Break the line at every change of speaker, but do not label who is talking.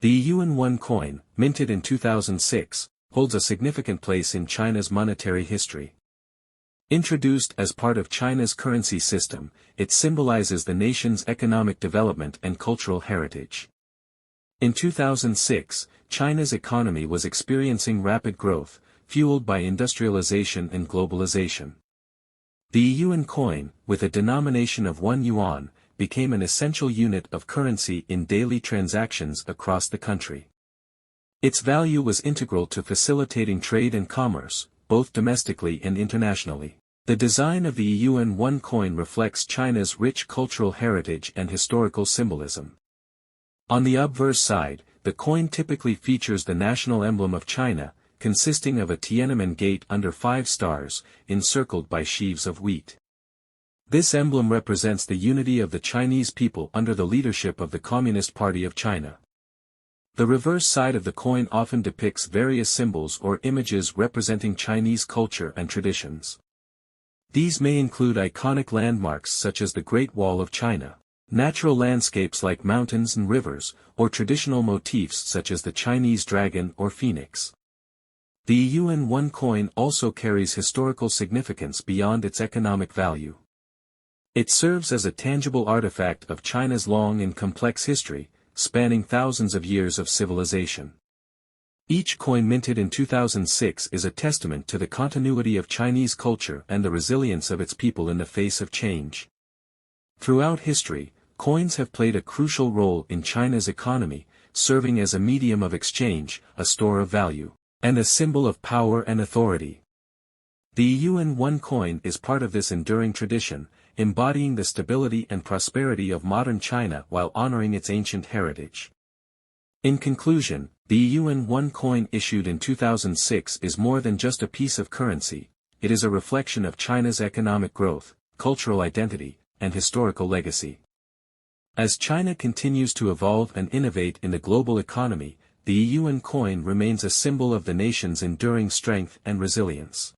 The Yiyuan coin, minted in 2006, holds a significant place in China's monetary history. Introduced as part of China's currency system, it symbolizes the nation's economic development and cultural heritage. In 2006, China's economy was experiencing rapid growth, fueled by industrialization and globalization. The Yiyuan coin, with a denomination of 1 yuan, became an essential unit of currency in daily transactions across the country. Its value was integral to facilitating trade and commerce, both domestically and internationally. The design of the Yiyuan coin reflects China's rich cultural heritage and historical symbolism. On the obverse side, the coin typically features the national emblem of China, consisting of a Tiananmen gate under 5 stars, encircled by sheaves of wheat. This emblem represents the unity of the Chinese people under the leadership of the Communist Party of China. The reverse side of the coin often depicts various symbols or images representing Chinese culture and traditions. These may include iconic landmarks such as the Great Wall of China, natural landscapes like mountains and rivers, or traditional motifs such as the Chinese dragon or phoenix. The Yiyuan coin also carries historical significance beyond its economic value. It serves as a tangible artifact of China's long and complex history, spanning thousands of years of civilization. Each coin minted in 2006 is a testament to the continuity of Chinese culture and the resilience of its people in the face of change. Throughout history, coins have played a crucial role in China's economy, serving as a medium of exchange, a store of value, and a symbol of power and authority. The Yiyuan coin is part of this enduring tradition, embodying the stability and prosperity of modern China while honoring its ancient heritage. In conclusion, the Yiyuan coin issued in 2006 is more than just a piece of currency, it is a reflection of China's economic growth, cultural identity, and historical legacy. As China continues to evolve and innovate in the global economy, the Yiyuan coin remains a symbol of the nation's enduring strength and resilience.